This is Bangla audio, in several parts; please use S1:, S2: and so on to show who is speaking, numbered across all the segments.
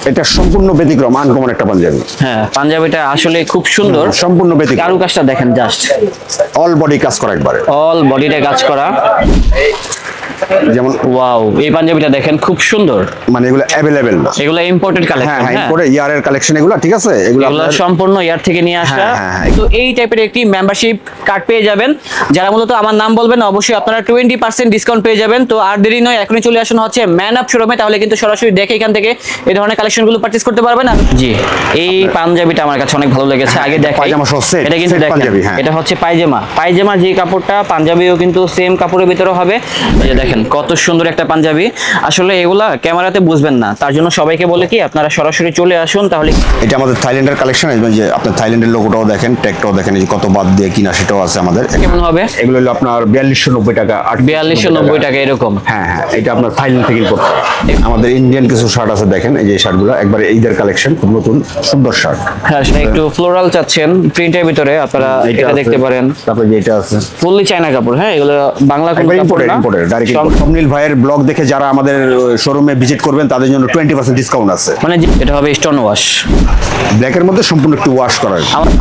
S1: এটা সম্পূর্ণ ব্যতিক্রম, আনকমন একটা পাঞ্জাবি।
S2: হ্যাঁ, পাঞ্জাবিটা আসলে খুব সুন্দর,
S1: সম্পূর্ণ ব্যতিক্রম।
S2: কারুকাজটা দেখেন জাস্ট,
S1: অল বডি কাজ করা একবারে,
S2: অল বডিতে কাজ করা।
S1: যেমন
S2: ওয়াও, এই পাঞ্জাবিটা দেখেন খুব সুন্দর।
S1: মানে এগুলো अवेलेबल না,
S2: এগুলো ইম্পোর্টেড কালেকশন।
S1: হ্যাঁ ইম্পোর্টেড ইয়ারের কালেকশন এগুলো, ঠিক আছে?
S2: এগুলো সম্পূর্ণ ইয়ার থেকে নিয়ে আসা। তো এই টাইপের একটি মেম্বারশিপ কার্ড পেয়ে যাবেন। যারা মূলত আমার নাম বলবেন অবশ্যই আপনারা 20% ডিসকাউন্ট পেয়ে যাবেন। তো আর দেরি নয়, এখনই চলে আসুন হচ্ছে ম্যান আপ শোরুমে, তাহলে কিন্তু সরাসরি দেখে এখান থেকে এই ধরনের কালেকশনগুলো পারচেজ করতে পারবেন। জি, এই পাঞ্জাবিটা আমার কাছে অনেক ভালো লেগেছে। আগে দেখাই,
S1: পায়জামা সহ সেট,
S2: এটা কিন্তু দেখেন, এটা হচ্ছে পায়জামা। পায়জামার যে কাপড়টা, পাঞ্জাবিও কিন্তু সেম কাপড়ের ভিতরে হবে। এই যে দেখেন কত সুন্দর একটা পাঞ্জাবি। আসলে এগুলা ক্যামেরাতে বুঝবেন না, তার জন্য সবাইকে বলে কি আপনারা সরাসরি চলে আসুন। তাহলে
S1: এটা আমাদের থাইল্যান্ডের কালেকশন, যে আপনার থাইল্যান্ডের লোগোটাও দেখেন, ট্যাগটাও দেখেন, এই যে কত বাদ দিয়ে কিনা সেটাও আছে আমাদের।
S2: কেমন হবে?
S1: এগুলো হলো আপনার 4290 টাকা,
S2: 4290 টাকা এরকম।
S1: হ্যাঁ হ্যাঁ, এটা আপনার থাইল্যান্ড থেকে ইম্পোর্ট। আমাদের ইন্ডিয়ান কিছু শার্ট আছে, দেখেন এই যে শার্টগুলো একবারে ঈদের কালেকশন, খুব নতুন সুন্দর শার্ট।
S2: হ্যাঁ, সেটা একটু ফ্লোরাল চাচ্ছেন প্রিন্টের ভিতরে, আপনারা এটা দেখতে পারেন।
S1: তারপরে যে এটা আছে
S2: ফুললি চায়না কাপড়। হ্যাঁ, এগুলো বাংলা কোন কাপড় না,
S1: ইম্পোর্টেড ডাইরেক্ট। স্বপ্নিল ভাইয়ের ব্লগ দেখে যারা আমাদের শোরুমে ভিজিট করবেন তাদের জন্য 20% ডিসকাউন্ট আছে।
S2: মানে এটা হবে স্টোন ওয়াশ,
S1: ব্ল্যাকের মধ্যে সম্পূর্ণ একটু ওয়াশ করা,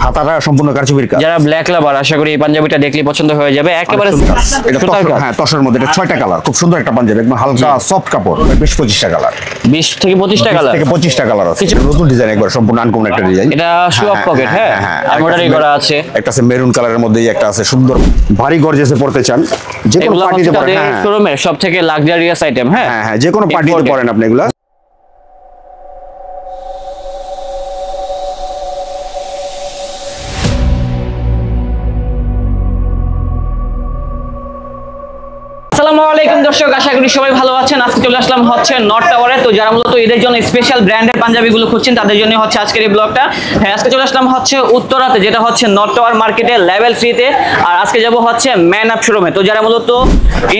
S1: হাতাটা সম্পূর্ণ কারচুপির কাজ।
S2: যারা ব্ল্যাক লাভার আশা করি এই পাঞ্জাবিটা দেখলে পছন্দ হয়ে যাবে। একেবারে
S1: হ্যাঁ, তসরের মধ্যে, এটা 6টা কালার, খুব সুন্দর একটা পাঞ্জাবি, একদম হালকা সফট কাপড়, 20-25টা কালার,
S2: 20 থেকে 25টা কালার,
S1: থেকে 25টা কালার আছে। নতুন ডিজাইন, একবার সম্পূর্ণ আনকমন একটা ডিজাইন।
S2: এটা শু আপ পকেট, হ্যাঁ এমব্রয়ডারি করা আছে।
S1: একটা আছে মেরুন কালারের মধ্যে, একটা আছে সুন্দর ভারী গর্জিয়াসে পড়তে চান, যে কোনো পার্টিতে পরেন। হ্যাঁ,
S2: শোরুমের সবথেকে লাক্সারিয়াস আইটেম। হ্যাঁ
S1: হ্যাঁ, যে কোনো পার্টিতে পরেন আপনি এগুলা।
S2: আসসালামু আলাইকুম দর্শক, আশা করি সবাই ভালো আছেন। আজকে চলে আসলাম হচ্ছে নর্থ টাওয়ারে। তো যারা মূলত ঈদের জন্য স্পেশাল ব্র্যান্ডের পাঞ্জাবিগুলো খুঁজছেন তাদের জন্য হচ্ছে আজকের এই ব্লগটা। হ্যাঁ, আজকে চলে আসলাম হচ্ছে উত্তরাতে, যেটা হচ্ছে নর্থ টাওয়ার মার্কেটে লেভেল 3-তে। আর আজকে যাব হচ্ছে ম্যান আপ শোরুমে। তো যারা মূলত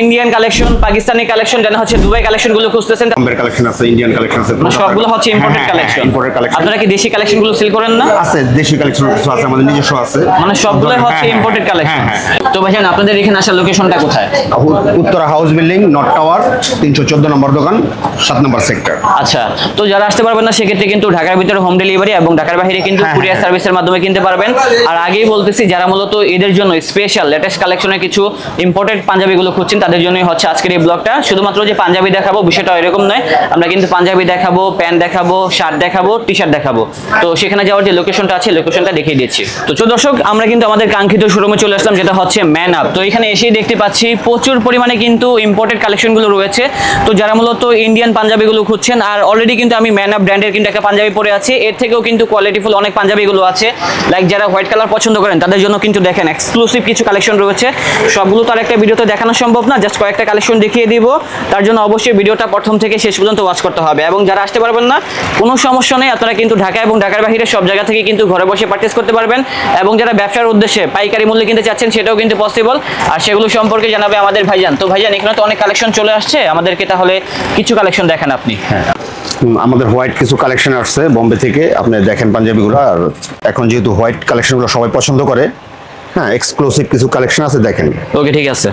S2: ইন্ডিয়ান কালেকশন, পাকিস্তানি কালেকশন, যারা হচ্ছে দুবাই কালেকশনগুলো খুঁজতেছেন,
S1: আমাদের কালেকশন আছে, ইন্ডিয়ান কালেকশন আছে,
S2: সবগুলো হচ্ছে ইম্পোর্টেড কালেকশন। আপনারা কি দেশি কালেকশনগুলো সেল করেন না?
S1: আছে, দেশি কালেকশন কিছু আছে, আমাদের নিজস্ব আছে,
S2: মানে সবগুলো হচ্ছে ইম্পোর্টেড কালেকশন। তো ভাইজান, আপনাদের এখানে আসার লোকেশনটা কোথায়?
S1: Uttara house building, north tower, 314 নম্বর দোকান, 7 নম্বর সেক্টর।
S2: আচ্ছা, তো যারা আসতে পারবেন না সেক্ষেত্রে কিন্তু ঢাকার ভিতরে হোম ডেলিভারি এবং ঢাকার বাইরে কিন্তু কুরিয়ার সার্ভিসের মাধ্যমে কিনতে পারবেন। আর আগেই বলতেছি, যারা মূলত এদের জন্য স্পেশাল লেটেস্ট কালেকশনের কিছু ইম্পোর্টেড পাঞ্জাবিগুলো খুঁজছেন তাদের জন্যই হচ্ছে আজকের এই ব্লগটা। শুধুমাত্র যে পাঞ্জাবি দেখাবো বিষয়টা এরকম নয়, আমরা কিন্তু পাঞ্জাবি দেখাবো, প্যান্ট দেখাবো, শার্ট দেখাবো, টি শার্ট দেখাবো। তো সেখানে যাওয়ার যে লোকেশনটা আছে, লোকেশনটা দেখিয়ে দিচ্ছি। তো দর্শক, আমরা কিন্তু আমাদের কাঙ্ক্ষিত শোরুমে চলে আসলাম, যেটা হচ্ছে ম্যান আপ। তো এখানে এসেই দেখতে পাচ্ছি প্রচুর পরিমাণে কিন্তু ইম্পোর্টেড কালেকশনগুলো রয়েছে। তো যারা মূলত ইন্ডিয়ান পাঞ্জাবিগুলো খুঁজছেন, আর অলরেডি কিন্তু আমি ম্যান আপ ব্র্যান্ডের কিন্তু একটা পাঞ্জাবি পরে আছি, এর থেকেও কিন্তু কোয়ালিটিফুল অনেক পাঞ্জাবিগুলো আছে। লাইক যারা হোয়াইট কালার পছন্দ করেন তাদের জন্য কিন্তু দেখেন এক্সক্লুসিভ কিছু কালেকশন রয়েছে। সবগুলো তো আর একটা ভিডিওতে দেখানো সম্ভব না, জাস্ট কয়েকটা কালেকশন দেখিয়ে দিব। তার জন্য অবশ্যই ভিডিওটা প্রথম থেকে শেষ পর্যন্ত ওয়াচ করতে হবে। এবং যারা আসতে পারবেন না, কোনো সমস্যা নেই, আপনারা কিন্তু ঢাকা এবং ঢাকার বাইরে সব জায়গা থেকে কিন্তু ঘরে বসে পারচেজ করতে পারবেন। এবং যারা ব্যবসার উদ্দেশ্যে পাইকারি মূল্যে কিনতে চাচ্ছেন সেটাও কিন্তু পসিবল। আর সেগুলো সম্পর্কে জানাবে আমাদের ভাইজান। তো ভাইজান, এখানে তো অনেক কালেকশন চলে আসছে, আমাদেরকে তাহলে কিছু কালেকশন দেখান আপনি।
S1: হ্যাঁ, আমাদের হোয়াইট কিছু কালেকশন আসছে বোম্বে থেকে, আপনি দেখেন পাঞ্জাবিগুলো। আর এখন যেহেতু হোয়াইট কালেকশনগুলো সবাই পছন্দ করে, হ্যাঁ এক্সক্লুসিভ কিছু কালেকশন আছে, দেখেন।
S2: ওকে, ঠিক আছে।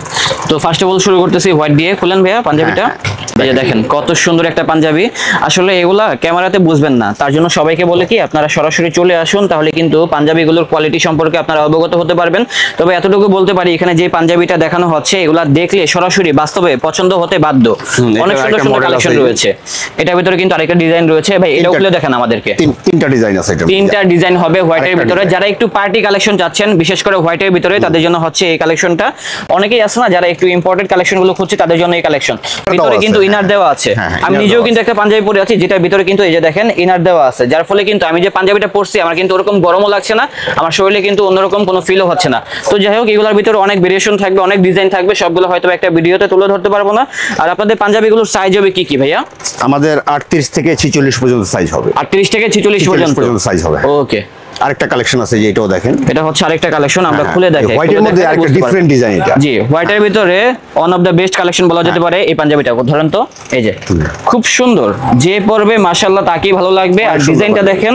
S2: তো ফার্স্ট অফ অল শুরু করতেছি হোয়াইট দিয়ে। খুলেন ভাইয়া পাঞ্জাবিটা। এই যে দেখেন কত সুন্দর একটা পাঞ্জাবি। আসলে এগুলা ক্যামেরাতে বুঝবেন না, তার জন্য সবাইকে বলে কি আপনারা সরাসরি চলে আসুন, তাহলে কিন্তু পাঞ্জাবিগুলোর কোয়ালিটি সম্পর্কে আপনারা অবগত হতে পারবেন। তবে এতটুকু বলতে পারি, এখানে যে পাঞ্জাবিটা দেখানো হচ্ছে এগুলা দেখলে সরাসরি বাস্তবে পছন্দ হতে বাধ্য। অনেক সুন্দর সুন্দর কালেকশন রয়েছে। এটার ভিতরে কিন্তু আরেকটা ডিজাইন রয়েছে। ভাই, এটাও খুলে দেখেন আমাদেরকে।
S1: তিনটা ডিজাইন আছে,
S2: তিনটা ডিজাইন হবে হোয়াইটের ভিতরে। যারা একটু পার্টি কালেকশন চাচ্ছেন, বিশেষ করে হোয়াইটের ভিতরে, তাদের জন্য হচ্ছে এই কালেকশনটা। অনেকেই আছে না যারা একটু ইম্পোর্টেড কালেকশনগুলো খুঁজছে, তাদের জন্য এই কালেকশন। ভিতরে কিন্তু ইনার দেওয়া আছে। আমি নিজেও কিন্তু একটা পাঞ্জাবি পরে আছি, যেটার ভিতরে কিন্তু এই যে দেখেন ইনার দেওয়া আছে, যার ফলে কিন্তু আমি যে পাঞ্জাবিটা পরছি আমার কিন্তু ওরকম গরমও লাগছে না, আমার শরীরে কিন্তু অন্যরকম কোনো ফিলও হচ্ছে না। তো যাই হোক, এগুলোর ভিতরে অনেক ভেরিয়েশন থাকবে, অনেক ডিজাইন থাকবে, সবগুলো হয়তো একটা ভিডিওতে তুলে ধরতে পারবো না। আর আপনাদের পাঞ্জাবিগুলোর সাইজ হবে কি কি ভাইয়া?
S1: আমাদের 38 থেকে 46 পর্যন্ত সাইজ হবে।
S2: 38 থেকে 46 পর্যন্ত
S1: সাইজ হবে।
S2: ওকে,
S1: আরেকটা কালেকশন আছে, যে এটাও দেখেন।
S2: এটা হচ্ছে আরেকটা কালেকশন, আমরা খুলে দেখাই।
S1: হোয়াইটের মধ্যে আরেকটা ডিফারেন্ট ডিজাইন এটা।
S2: জি, হোয়াইটের ভিতরে one of the best collection বলা যেতে পারে এই পাঞ্জাবিটা। ধরেন তো, এই যে খুব সুন্দর, যে পরবে মাশাআল্লাহ তাকেই ভালো লাগবে। আর ডিজাইনটা দেখেন,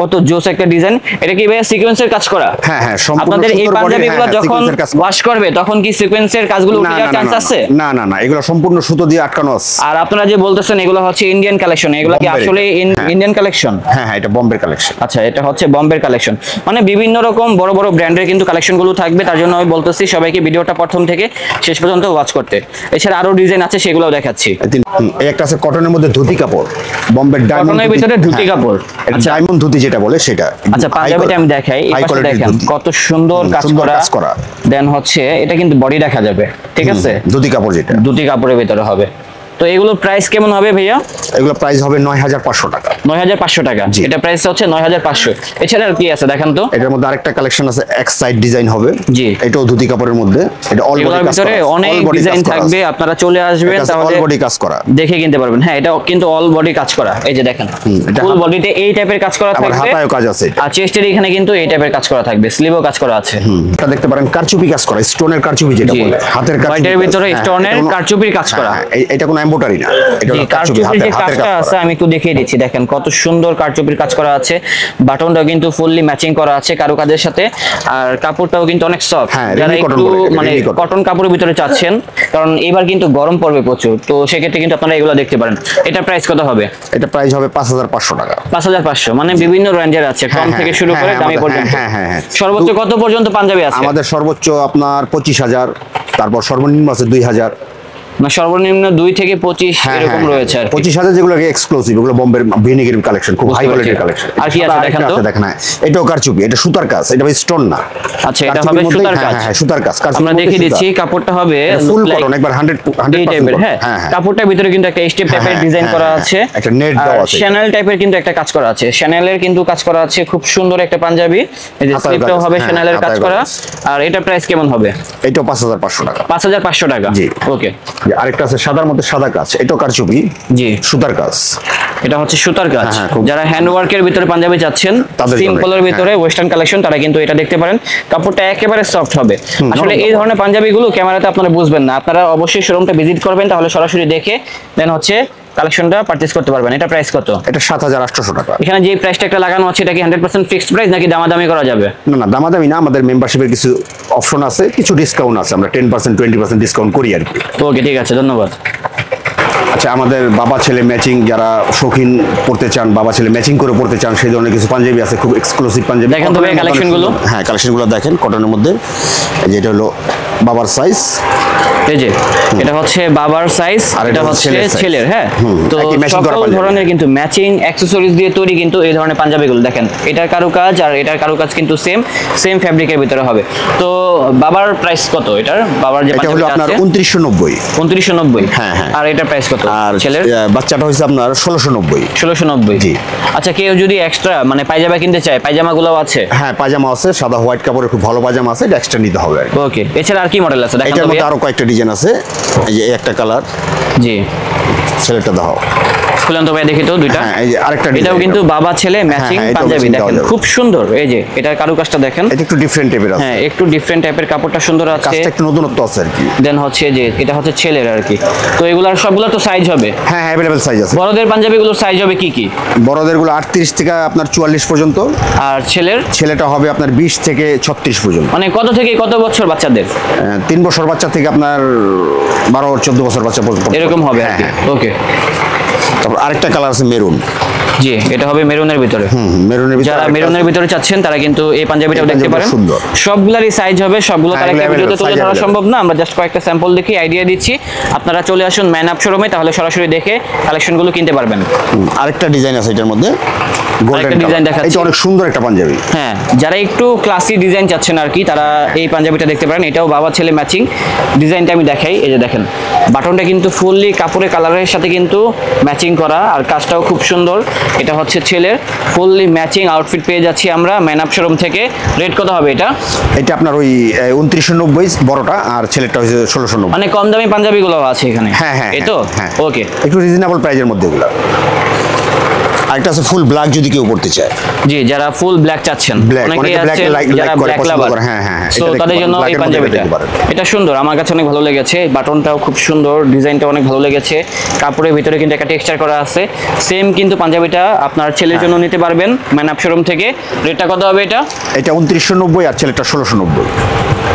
S2: কত জোস একটা ডিজাইন। এটা কি ভাই সিকোয়েন্সের কাজ করা?
S1: হ্যাঁ হ্যাঁ, সম্পূর্ণ
S2: আপনাদের এই
S1: সুতোর body,
S2: পাঞ্জাবিগুলো
S1: হ্যাঁ,
S2: যখন
S1: sequence এর কাজ করা।
S2: ওয়াশ করবে তখন কি সিকোয়েন্সের কাজগুলো উঠে যাওয়ার চান্স আছে?
S1: না না না, এগুলো সম্পূর্ণ সুতো দিয়ে আটকানো আছে।
S2: আর আপনারা যে বলতেছেন এগুলো হচ্ছে ইন্ডিয়ান কালেকশন, এগুলো কি
S1: বোম্বের
S2: আসলে
S1: হ্যাঁ।
S2: Indian collection?
S1: হ্যাঁ হ্যাঁ, এটা বোম্বের কালেকশন।
S2: আচ্ছা, এটা হচ্ছে বম্বের কালেকশন। মানে বিভিন্ন রকম বড় বড় ব্র্যান্ডের কিন্তু কালেকশন গুলো থাকবে, তার জন্য আমি বলতেছি সবাইকে ভিডিওটা প্রথম থেকে শেষ পর্যন্ত ওয়াচ করতে। এছাড়া আরো ডিজাইন আছে, সেগুলোও দেখাচ্ছি।
S1: এই একটা আছে কটনের মধ্যে ধুতি কাপড়, বোম্বের ডায়মন্ড
S2: কটনের ভিতরে ধুতি কাপড়। আচ্ছা,
S1: ডায়মন্ড ধুতি যেটা বলে সেটা।
S2: আচ্ছা পাঞ্জাবিটা আমি দেখাই, এই পাশে দেখেন কত সুন্দর কাজ করা। দেন হচ্ছে এটা কিন্তু বডি দেখা যাবে, ঠিক আছে?
S1: ধুতি কাপড় যেটা
S2: ধুতি কাপড়ের ভিতরে হবে। তো এগুলোর প্রাইস কেমন হবে ভাইয়া?
S1: এগুলো প্রাইস হবে 9500 টাকা।
S2: 9500 টাকা,
S1: জি।
S2: এটা প্রাইস হচ্ছে 9500। এছাড়া আর কি আছে দেখান তো।
S1: এটার মধ্যে আরেকটা কালেকশন আছে, এক সাইড ডিজাইন হবে।
S2: জি।
S1: এটাও ধুতি কাপড়ের মধ্যে, এটা অল বডি
S2: এগুলোর
S1: কাজ
S2: ভিতরে
S1: করা,
S2: অনেক
S1: all body
S2: ডিজাইন
S1: কাজ করা
S2: থাকবে,
S1: আছে।
S2: আপনারা চলে আসবেন
S1: এটা
S2: তাহলে
S1: অল বডি কাজ করা
S2: দেখে কিনতে পারবেন। হ্যাঁ, এটা কিন্তু অল বডি কাজ করা, এই যে দেখেন
S1: এটা
S2: ফুল বডিতে এই টাইপের কাজ করা
S1: আবার
S2: থাকবে।
S1: হাতায়ও কাজ আছে এটা।
S2: আর চেস্টের এখানে কিন্তু এই টাইপের কাজ করা থাকবে, স্লিভও কাজ করা আছে।
S1: এটা দেখতে পারেন কারচুপি কাজ করা, স্টোনের কারচুপি যেটা
S2: জি।
S1: বলে, হাতের কারচুপি।
S2: হোয়াইটের ভিতরে স্টোনের কারচুপির কাজ করা।
S1: এটা কোনো এমব্রয়ডারি না, এটা
S2: জি,
S1: হলো কারচুপি,
S2: কারচুপির যে
S1: হাতের
S2: কাজটা
S1: কাজ
S2: আছে
S1: করা।
S2: আমি একটু দেখিয়ে দিচ্ছি, দেখেন কত সুন্দর কারচুপির কাজ করা আছে। বাটনটা কিন্তু ফুললি ম্যাচিং করা আছে কারুকাজের সাথে। আর কাপড়টাও কিন্তু অনেক সফট,
S1: হ্যাঁ,
S2: যারা
S1: রেমি কটন
S2: একটু
S1: বলে এটা,
S2: মানে
S1: রেমি কটন।
S2: কটন কাপড়ের ভিতরে চাচ্ছেন, কারণ এবার কিন্তু গরম পড়বে প্রচুর, তো সেক্ষেত্রে কিন্তু আপনারা এগুলো দেখতে পারেন। এটা প্রাইস কত হবে?
S1: এটা প্রাইস হবে 5500 টাকা।
S2: 5500, মানে বিভিন্ন রেঞ্জের আছে, কম থেকে শুরু করে দামি পর্যন্ত।
S1: হ্যাঁ হ্যাঁ হ্যাঁ।
S2: সর্বোচ্চ কত পর্যন্ত পাঞ্জাবি আছে?
S1: আমাদের সর্বোচ্চ আপনার 25000, তারপর সর্বনিম্ন আছে 2000।
S2: না, সর্বনিম্ন 2 থেকে 25 এরকম রয়েছে আর কি।
S1: 25000 যেগুলো এক্সক্লুসিভ, ওগুলো বোম্বের ভিনিগের কালেকশন, খুব হাই
S2: বুঝতে
S1: কোয়ালিটির
S2: পেরেছি।
S1: কালেকশন।
S2: আর কি আছে দেখেন তো?
S1: দেখেন, হ্যাঁ, এটাও কারচুপি, এটা সুতার কাজ, এটা স্টোন না।
S2: আচ্ছা, এটা
S1: কারচুপির
S2: হবে
S1: মধ্যেই-
S2: সুতার
S1: হ্যাঁ,
S2: কাজ।
S1: হ্যাঁ, সুতার কাজ, কারচুপির
S2: আমরা
S1: মধ্যে
S2: দেখিয়ে
S1: সুতা।
S2: দিচ্ছি, কাপড়টা হবে
S1: ফুল
S2: look like
S1: কটন, একবার 100%
S2: এই টাইপের। হ্যাঁ,
S1: হ্যাঁ হ্যাঁ।
S2: কাপড়টার ভিতরে কিন্তু একটা স্টেপ টাইপের
S1: হ্যাঁ,
S2: ডিজাইন
S1: হ্যাঁ,
S2: করা
S1: হ্যাঁ,
S2: আছে,
S1: একটা নেট
S2: আর
S1: দেওয়া আছে।
S2: শ্যানেল টাইপের কিন্তু একটা কাজ করা আছে, শ্যানেলের কিন্তু কাজ করা আছে, খুব সুন্দর একটা পাঞ্জাবি। এই যে
S1: হাতায়
S2: স্লিপটাও
S1: কাজ,
S2: হবে
S1: হ্যাঁ,
S2: শ্যানেলের কাজ
S1: হাতায়
S2: করা।
S1: কাজ।
S2: আর এটা প্রাইস কেমন হবে?
S1: এটাও 5500 টাকা।
S2: 5500 টাকা।
S1: জি।
S2: ওকে।
S1: আরেকটা আছে সাদার মধ্যে সাদা কাজ, এটাও কারচুপি,
S2: জি,
S1: সুতার কাজ।
S2: এটা হচ্ছে সুতার কাজ।
S1: হ্যাঁ, খুব-
S2: যারা হ্যান্ড ওয়ার্কের ভিতরে পাঞ্জাবি চাচ্ছেন,
S1: তাদের জন্য,
S2: সিম্পলের ভিতরে ওয়েস্টার্ন কালেকশন, তারা কিন্তু এটা দেখতে পারেন। কাপড়টা একেবারে সফট হবে। আসলে এই ধরনের পাঞ্জাবিগুলো ক্যামেরাতে আপনারা বুঝবেন না, আপনারা অবশ্যই শোরুমটা ভিজিট করবেন, তাহলে সরাসরি দেখে দেন হচ্ছে কালেকশনটা পারচেজ করতে পারবেন। এটা প্রাইস কত?
S1: এটা 7800 টাকা।
S2: এখানে যে প্রাইসটা একটা লাগানো আছে, এটা কি 100% ফিক্সড প্রাইস নাকি দামাদামি করা যাবে?
S1: না না, দামাদামি না, আমাদের মেম্বারশিপের কিছু অপশন আছে, কিছু ডিসকাউন্ট আছে, আমরা 10% 20% ডিসকাউন্ট করি আর কি।
S2: ওকে, ঠিক আছে, ধন্যবাদ।
S1: আচ্ছা, আমাদের বাবা ছেলে ম্যাচিং, যারা শৌখিন পড়তে চান, বাবা ছেলে ম্যাচিং করে পড়তে চান, সেই ধরনের কিছু পাঞ্জাবি আছে, খুব এক্সক্লুসিভ পাঞ্জাবি।
S2: দেখেন তো ভাই
S1: কটনের মধ্যে
S2: collection গুলো।
S1: সুন্দর। হ্যাঁ, কালেকশনগুলো দেখেন কটনের মধ্যে। এই যে এটা হলো বাবার সাইজ,
S2: এই যে এটা হচ্ছে বাবার সাইজ,
S1: আর
S2: এটা
S1: এটা
S2: হচ্ছে
S1: ছেলের size।
S2: ছেলের। হ্যাঁ, তো
S1: একই matching করা
S2: সকল
S1: পাঞ্জাবি।
S2: ধরনের কিন্তু ম্যাচিং অ্যাকসেসরিজ দিয়ে তৈরি কিন্তু এই ধরনের পাঞ্জাবিগুলো। দেখেন এটার কারুকাজ আর এটার কারুকাজ কিন্তু সেম ফ্যাব্রিকের ভিতরে হবে। তো বাবার প্রাইস কত? এটার বাবার যে
S1: এটা হলো
S2: পাঞ্জাবিটা
S1: আপনার
S2: আছে
S1: 2990।
S2: 2990।
S1: হ্যাঁ, হ্যাঁ।
S2: আর এটার প্রাইস কত?
S1: আর
S2: ছেলের
S1: বাচ্চাটা হয়েছে আপনার 1690।
S2: 1690।
S1: জি।
S2: আচ্ছা, কেউ যদি এক্সট্রা মানে পায়জামা কিনতে চায়, পায়জামাগুলোও আছে?
S1: হ্যাঁ, পাজামা আছে, সাদা হোয়াইট কাপড়ের খুব ভালো পাজামা আছে, এটা এক্সট্রা নিতে হবে আর কি।
S2: ওকে। এছাড়া আর কি মডেল আছে দেখেন
S1: এটার
S2: তো
S1: মধ্যে
S2: ভাইয়া।
S1: আরো কয়েকটা ডিজাইন আছে, এই যে এই একটা কালার,
S2: জি,
S1: ছেলেটা দাও।
S2: খুলেন তো ভাই দেখি তো দুইটা।
S1: হ্যাঁ, এই যে আরেকটা
S2: এটাও
S1: design,
S2: কিন্তু বাবা ছেলে ম্যাচিং
S1: হ্যাঁ, এটাও
S2: পাঞ্জাবি,
S1: matching দেওয়া
S2: দেখেন
S1: যাবে।
S2: খুব সুন্দর। এই যে এটার কারুকাজটা দেখেন।
S1: এটা একটু ডিফারেন্ট টাইপের আছে,
S2: হ্যাঁ, একটু ডিফারেন্ট টাইপের, কাপড়টা সুন্দর আছে।
S1: কাজটা একটু নতুনত্ব আছে আর কি।
S2: দেন হচ্ছে যে এটা হচ্ছে ছেলের আর কি। তো এগুলার সবগুলো তো সাইজ হবে।
S1: হ্যাঁ, অ্যাভেলেবেল সাইজ আছে।
S2: বড়দের পাঞ্জাবিগুলোর সাইজ হবে কি কি?
S1: বড়দের গুলো 38 থেকে আপনার 44 পর্যন্ত,
S2: আর ছেলের
S1: ছেলেটা হবে আপনার 20 থেকে 36 পর্যন্ত।
S2: মানে কত থেকে কত বছর বাচ্চাদের?
S1: 3 বছর বাচ্চা থেকে আপনার 12-14 বছর বাচ্চা পর্যন্ত
S2: এরকম হবে আর
S1: হ্যাঁ,
S2: কি।
S1: হ্যাঁ।
S2: ওকে।
S1: তারপর আরেকটা কালার আছে মেরুন।
S2: জি, এটা হবে মেরুনের ভিতরে।
S1: মেরুনের ভিতরে
S2: যারা
S1: আরেকটা
S2: মেরুনের
S1: আছে।
S2: ভিতরে চাচ্ছেন তারা কিন্তু এই পাঞ্জাবিটাও
S1: এই
S2: দেখতে
S1: পাঞ্জাবিটা
S2: পারেন।
S1: সুন্দর।
S2: সবগুলারই সাইজ হবে, সবগুলো
S1: হ্যাঁ,
S2: কালেক্ট
S1: এগুলো
S2: ভিডিওতে তুলে
S1: size
S2: ধরা
S1: available।
S2: সম্ভব না, আমরা জাস্ট কয়েকটা স্যাম্পল দেখে আইডিয়া দিচ্ছি। আপনারা চলে আসুন ম্যান আপ শোরুমে, তাহলে সরাসরি দেখে কালেকশনগুলো কিনতে পারবেন।
S1: আরেকটা ডিজাইন আছে এটার মধ্যে, গোল্ডেন
S2: আরেকটা ডিজাইন দেখাচ্ছি।
S1: এটা অনেক সুন্দর একটা পাঞ্জাবি।
S2: হ্যাঁ, যারা একটু ক্লাসি ডিজাইন চাচ্ছেন আর কি, তারা এই পাঞ্জাবিটা দেখতে পারেন। এটাও বাবা ছেলে ম্যাচিং। ডিজাইনটা আমি দেখাই, এই যে দেখেন বাটনটা কিন্তু ফুললি কাপড়ের কালারের সাথে কিন্তু ম্যাচিং করা, আর কাজটাও খুব সুন্দর। এটা হচ্ছে ছেলের ফুললি ম্যাচিং আউটফিট পেয়ে যাচ্ছি আমরা ম্যান আপ শোরুম থেকে। রেট কত হবে এটা?
S1: এটা আপনার ওই 2990 বড়টা, আর ছেলেটা হচ্ছে 1690।
S2: মানে কম দামি পাঞ্জাবিগুলো আছে এখানে?
S1: হ্যাঁ হ্যাঁ,
S2: এই তো?
S1: হ্যাঁ।
S2: ওকে।
S1: একটু রিজনেবল প্রাইজের মধ্যে এগুলো। আরেকটা আছে ফুল ব্ল্যাক যদি কেউ পড়তে চায়।
S2: জি, যারা ফুল ব্ল্যাক চাচ্ছেন,
S1: Black,
S2: অনেকেই
S1: অনেকে black
S2: আছেন
S1: like
S2: যারা
S1: করে
S2: ব্ল্যাক
S1: পছন্দ
S2: লাভার,
S1: করে। হ্যাঁ, হ্যাঁ, হ্যাঁ,
S2: সো
S1: এটা দেখতে
S2: তাদের
S1: পারেন,
S2: জন্য
S1: black
S2: এই
S1: এর মধ্যে
S2: পাঞ্জাবিটা,
S1: দেখতে পারেন।
S2: এটা সুন্দর, আমার কাছে অনেক ভালো লেগেছে। বাটনটাও খুব সুন্দর, ডিজাইনটা অনেক ভালো লেগেছে। কাপড়ের ভিতরে কিন্তু একটা টেক্সচার করা আছে। সেম কিন্তু পাঞ্জাবিটা আপনার ছেলের জন্য নিতে পারবেন ম্যানআপ শোরুম থেকে। রেটটা কত হবে এটা?
S1: এটা 2990 আর ছেলেটা 1690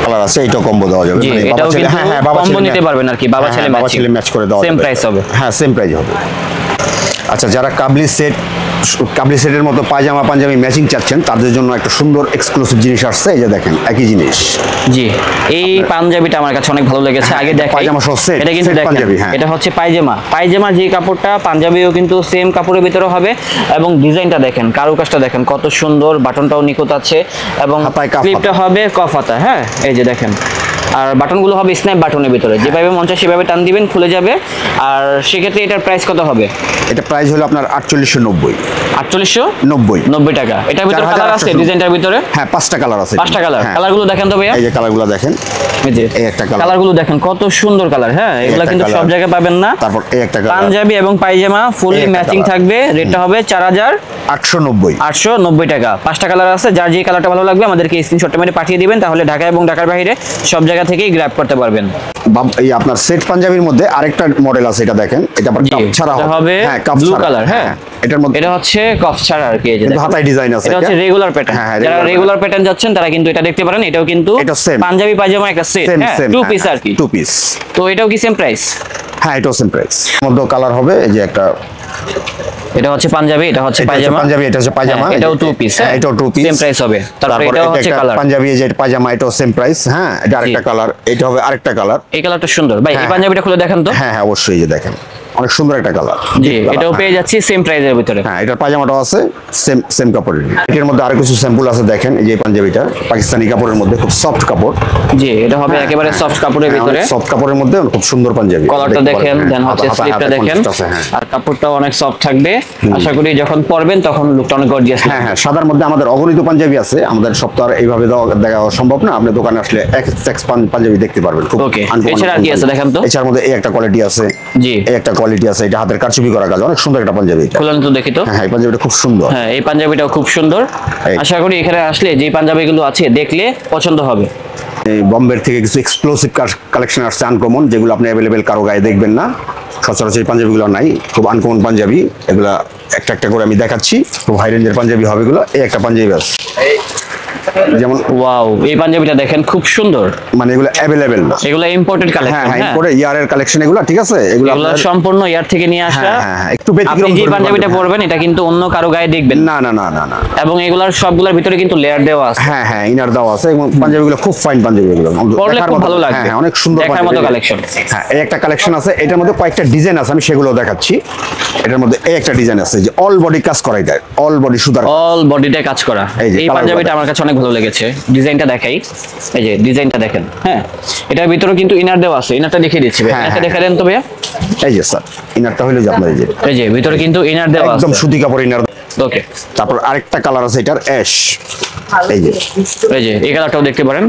S1: কালার আছে, এটাও কম্বো দেওয়া যাবে।
S2: জি,
S1: মানে বাবা
S2: এটাও
S1: ছেলে,
S2: কিন্তু
S1: হ্যাঁ, হ্যাঁ, বাবা
S2: কম্বো
S1: ছেলে
S2: নিতে পারবেন আর কি, বাবা
S1: হ্যাঁ,
S2: ছেলে
S1: বাবা ছেলে ম্যাচ করে দেওয়া
S2: সেম
S1: যাবে।
S2: প্রাইস হবে।
S1: হ্যাঁ, সেম প্রাইস হবে। আচ্ছা, যারা কাবলি সেটের মতো পায়জামা পাঞ্জাবি ম্যাচিং চাচ্ছেন তাদের জন্য একটা সুন্দর এক্সক্লুসিভ জিনিস আসছে। এই যে দেখেন, একই জিনিস।
S2: জি, এই পাঞ্জাবিটা আমার কাছে অনেক ভালো লেগেছে। আগে দেখাই,
S1: পায়জামা সহ set,
S2: এটা কিন্তু
S1: set
S2: দেখেন,
S1: পাঞ্জাবি, হ্যাঁ।
S2: এটা হচ্ছে পায়জামা। পায়জামা যে কাপড়টা, পাঞ্জাবিও কিন্তু সেম কাপড়ের ভিতরে হবে। এবং ডিজাইনটা দেখেন, কারুকাজটা দেখেন কত সুন্দর, বাটনটাও নিখুঁত আছে এবং
S1: হাতায় কাফ
S2: স্লিপটা হবে কফ হাতা। হ্যাঁ, এই যে দেখেন, আর বাটনগুলো হবে স্ন্যাপ বাটনের ভিতরে, যেভাবে মন চায় সেভাবে টান দিবেন, খুলে যাবে। আর সেক্ষেত্রে এটার প্রাইস কত হবে?
S1: এটা প্রাইস হলো আপনার 4890
S2: 4890 টাকা। এটার ভিতরে কালার আছে,
S1: 4890
S2: ডিজাইনটার ভিতরে
S1: হ্যাঁ, 5টা কালার আছে।
S2: 5টা কালার।
S1: হ্যাঁ।
S2: কালারগুলো দেখেন তো ভাইয়া,
S1: এই যে কালারগুলো দেখেন,
S2: এই যে
S1: এই একটা কালার।
S2: কালারগুলো দেখেন কত সুন্দর কালার। হ্যাঁ, এগুলা
S1: একটা
S2: কিন্তু সব
S1: কালার।
S2: জায়গায় পাবেন না।
S1: তারপর এই একটা কালার,
S2: পাঞ্জাবি এবং পায়জামা ফুলি
S1: এই একটা
S2: ম্যাচিং
S1: কালার।
S2: থাকবে। রেটটা হবে
S1: 890
S2: 4890 টাকা। 5টা কালার আছে, যার যে কালারটা ভালো লাগবে আমাদেরকে স্ক্রিনশটটা মেরে পাঠিয়ে দিবেন, তাহলে ঢাকা এবং ঢাকার বাইরে সব জায়গা থেকেই গ্র্যাব করতে পারবেন।
S1: এই আপনার সেট পাঞ্জাবির মধ্যে আরেকটা মডেল আছে, এটা দেখেন। এটা আবার
S2: জি,
S1: কাপ ছাড়া
S2: এটা হবে
S1: হ্যাঁ, কাপ
S2: ব্লু
S1: ছাড়া।
S2: কালার। হ্যাঁ,
S1: এটার মধ্যে
S2: এটা হচ্ছে কফ ছাড়া আর কি। এই যে
S1: কিন্তু
S2: দেখেন,
S1: হাতায় ডিজাইন আছে।
S2: এটা হচ্ছে রেগুলার প্যাটার্ন।
S1: হ্যাঁ, হ্যাঁ,
S2: যারা
S1: regular
S2: রেগুলার প্যাটার্ন যাচ্ছেন তারা কিন্তু এটা দেখতে পারেন। এটাও কিন্তু
S1: এটা same।
S2: পাঞ্জাবি পায়জামা একটা সেট,
S1: সেম
S2: হ্যাঁ,
S1: সেম
S2: টু পিস আর কি।
S1: 2 পিস।
S2: তো এটাও কি সেম প্রাইস?
S1: হ্যাঁ, এটাও সেম প্রাইস। মধ্যে কালার হবে, এই যে একটা,
S2: এটা হচ্ছে পাঞ্জাবি, এটা হচ্ছে
S1: এটা হচ্ছে
S2: পায়জামা।
S1: পাঞ্জাবি, এটা হচ্ছে পায়জামা।
S2: হ্যাঁ, এটাও টু পিস।
S1: হ্যাঁ, এটাও 2 পিস।
S2: সেম প্রাইস হবে। তারপর
S1: তারপর
S2: এটাও
S1: এটা
S2: হচ্ছে
S1: একটা
S2: কালার।
S1: পাঞ্জাবি, এই যে পায়জামা, এটাও সেম প্রাইস। হ্যাঁ, এটা আরেকটা কালার, এটা হবে আরেকটা কালার।
S2: এই কালারটা সুন্দর ভাই, এই
S1: হ্যাঁ,
S2: পাঞ্জাবিটা খুলে দেখেন তো।
S1: হ্যাঁ, হ্যাঁ, অবশ্যই। এই যে দেখেন, অনেক সুন্দর একটা কালার।
S2: জি, এটাও পেয়ে যাচ্ছি সেম প্রাইসের ভিতরে।
S1: হ্যাঁ, এটার পায়জামাটাও আছে সেম সেম কাপড়ের। এটার মধ্যে আরো কিছু স্যাম্পল আছে, দেখেন। এই যে পাঞ্জাবিটা পাকিস্তানি কাপড়ের মধ্যে, খুব সফট কাপড়।
S2: জি, এটা হবে একেবারে সফট কাপড়ের ভিতরে।
S1: সফট কাপড়ের মধ্যে খুব সুন্দর পাঞ্জাবি।
S2: কলারটা দেখেন, দেন হচ্ছে স্লিপটা দেখেন,
S1: হ্যাঁ,
S2: আর কাপড়টাও অনেক সফট থাকবে। আশা করি যখন পরবেন তখন লুকটা অনেক গর্জিয়াস
S1: হ্যাঁ, হ্যাঁ, সাদার মধ্যে আমাদের অগণিত পাঞ্জাবি আছে। আমাদের সপ্তাহে এইভাবে দেখা সম্ভব না। আপনি দোকানে আসলে এক পাঞ্জাবি দেখতে পারবেন। খুব
S2: Okay,
S1: uncommon
S2: এছাড়া আর কি আছে দেখেন তো?
S1: এছাড়ার মধ্যে এই একটা কোয়ালিটি আছে।
S2: জি,
S1: এই একটা কোয়ালিটি আছে, এটা হাতের কারচুপি করা কাজ, অনেক সুন্দর একটা পাঞ্জাবি এটা।
S2: খুলেন তো দেখি তো।
S1: হ্যাঁ, এই পাঞ্জাবিটা খুব সুন্দর।
S2: হ্যাঁ, এই পাঞ্জাবিটাও খুব সুন্দর।
S1: এই।
S2: আশা করি এখানে আসলে যে পাঞ্জাবিগুলো আছে দেখলে পছন্দ হবে।
S1: এই বোম্বের থেকে কিছু এক্সক্লুসিভ কালেকশন আসছে, আনকমন, যেগুলো আপনি অ্যাভেলেবেল কারো গায়ে দেখবেন না। সচরাচর এই পাঞ্জাবিগুলো নাই, খুব আনকমন পাঞ্জাবি। এগুলা একটা একটা করে আমি দেখাচ্ছি। খুব হাই রেঞ্জের পাঞ্জাবি হবে এগুলো। এই একটা পাঞ্জাবি আছে, যেমন
S2: ওয়াও, এই পাঞ্জাবিটা দেখেন খুব সুন্দর।
S1: মানে এগুলো অ্যাভেলেবেল না।
S2: এগুলো ইম্পোর্টেড
S1: হ্যাঁ,
S2: কালেকশন।
S1: হ্যাঁ,
S2: হ্যাঁ,
S1: পরে ইয়ারের কালেকশন এগুলো, ঠিক আছে। এগুলো
S2: এগুলো
S1: আপনার-
S2: সম্পূর্ণ ইয়ার থেকে নিয়ে আসা।
S1: হ্যাঁ, হ্যাঁ, হ্যাঁ, একটু
S2: আপনি
S1: ব্যতিক্রম
S2: যে
S1: ধরনের
S2: পাঞ্জাবিটা
S1: পাঞ্জাবি।
S2: পরবেন এটা কিন্তু অন্য কারো গায়ে দেখবেন না।
S1: না, না, না, না, না।
S2: এবং এগুলার সবগুলোর ভিতরে কিন্তু লেয়ার দেওয়া আছে।
S1: হ্যাঁ, হ্যাঁ, ইনার দেওয়া আছে এবং পাঞ্জাবিগুলো খুব ফাইন পাঞ্জাবি এগুলো।
S2: পরলে
S1: দেখার
S2: খুব
S1: মতো-
S2: ভালো লাগবে।
S1: হ্যাঁ, হ্যাঁ, অনেক সুন্দর
S2: দেখার মতো
S1: পাঞ্জাবি।
S2: কালেকশন।
S1: হ্যাঁ, এই একটা কালেকশন আছে, এটার মধ্যে কয়েকটা ডিজাইন আছে, আমি সেগুলো দেখাচ্ছি। এটার মধ্যে এই একটা ডিজাইন আছে, যে অল বডি কাজ করা, এটা অল বডি সুতার।
S2: অল বডিতে কাজ করা।
S1: এই যে
S2: এই
S1: colour
S2: পাঞ্জাবিটা
S1: গুলো
S2: আমার কাছে অনেক ভালো লেগেছে। ডিজাইনটা দেখাই, এই যে ডিজাইনটা দেখেন। হ্যাঁ, এটার ভিতরে কিন্তু ইনার দেওয়া আছে। ইনারটা দেখিয়ে দিচ্ছি ভাই,
S1: হ্যাঁ,
S2: এটা
S1: হ্যাঁ,
S2: দেখা দেন তো ভাইয়া।
S1: এই যে স্যার, ইনারটা হইলো যে আপনার এই যে
S2: এই যে ভিতরে কিন্তু ইনার দেওয়া আছে
S1: একদম সুতি কাপড় ইনার।
S2: ওকে,
S1: তারপর আরেকটা কালার আছে, এটার অ্যাশ। এই যে
S2: এই যে এই কালারটাও দেখতে পারেন।